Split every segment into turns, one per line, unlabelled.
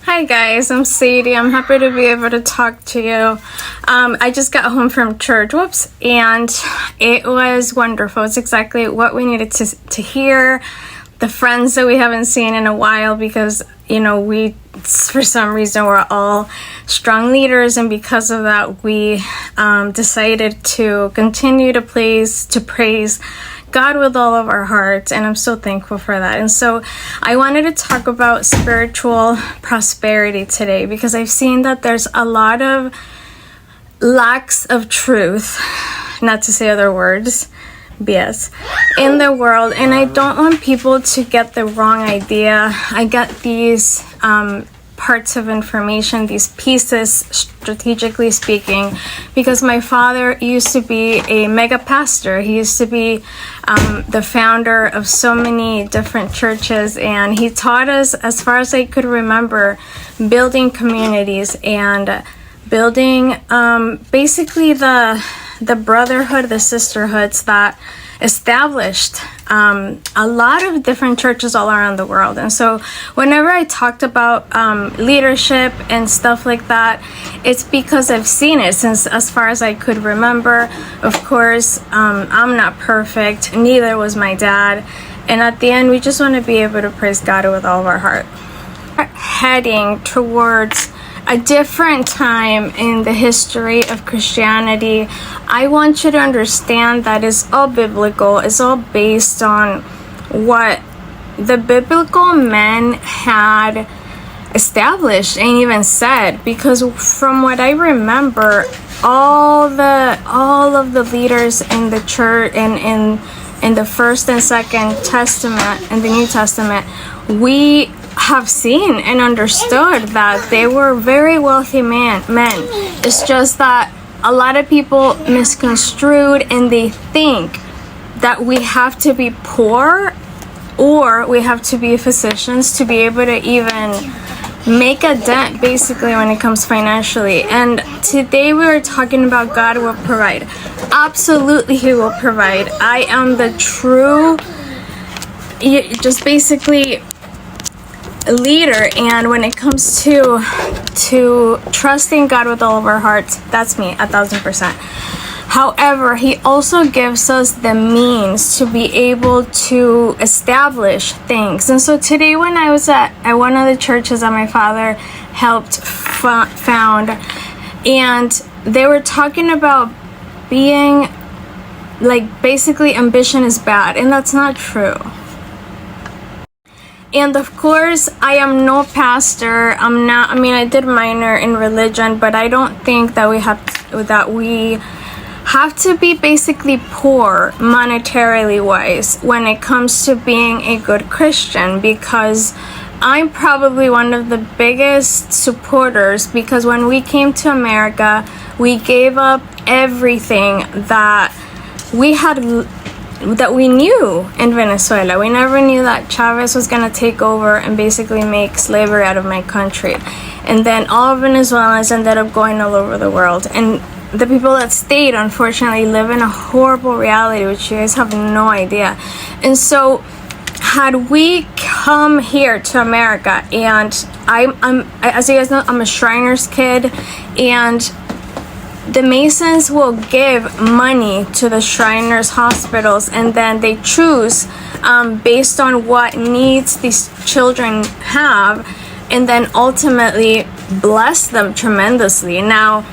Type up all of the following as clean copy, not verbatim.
Hi guys, I'm Sadie. I'm happy to be able to talk to you. I just got home from church, and it was wonderful. It's exactly what we needed to hear. The friends that we haven't seen in a while because, we, for some reason, we're all strong leaders, and because of that, we decided to continue to praise God with all of our hearts, and I'm so thankful for that. And so I wanted to talk about spiritual prosperity today because I've seen that there's a lot of lacks of truth, not to say other words, BS, in the world, and I don't want people to get the wrong idea. I get these parts of information, these pieces, strategically speaking, because my father used to be a mega pastor. He used to be the founder of so many different churches, and he taught us, as far as I could remember, building communities and building basically the brotherhood, the sisterhoods that established a lot of different churches all around the world. And so whenever I talked about leadership and stuff like that, it's because I've seen it since as far as I could remember. Of course, I'm not perfect, neither was my dad, and at the end we just want to be able to praise God with all of our heart. We're heading towards a different time in the history of Christianity. I want you to understand that it's all biblical. It's all based on what the biblical men had established and even said, because from what I remember, all of the leaders in the church and in the First and Second Testament and the New Testament, we have seen and understood that they were very wealthy men. It's just that a lot of people misconstrued, and they think that we have to be poor or we have to be physicians to be able to even make a dent, basically, when it comes financially. And today we are talking about God will provide. Absolutely, He will provide. I am the true, just basically, leader, and when it comes to trusting God with all of our hearts, that's me 1,000%. However, He also gives us the means to be able to establish things. And so today, when I was at one of the churches that my father helped found, and they were talking about being like, basically, ambition is bad, and that's not true. And of course, I am no pastor. I did minor in religion, but I don't think that we have to be basically poor monetarily wise when it comes to being a good Christian, because I'm probably one of the biggest supporters, because when we came to America, we gave up everything that we knew in Venezuela. We never knew that Chavez was going to take over and basically make slavery out of my country. And then all of Venezuelans ended up going all over the world. And the people that stayed, unfortunately, live in a horrible reality, which you guys have no idea. And so, had we come here to America, and I'm as you guys know, I'm a Shriners kid, and the Masons will give money to the Shriners hospitals, and then they choose based on what needs these children have, and then ultimately bless them tremendously. Now,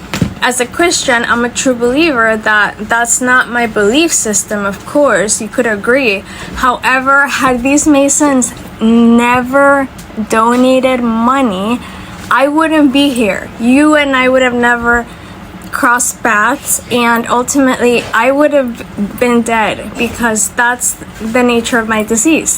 as a Christian, I'm a true believer that that's not my belief system, of course, you could agree. However, had these Masons never donated money, I wouldn't be here. You and I would have never crossed paths, and ultimately I would have been dead, because that's the nature of my disease.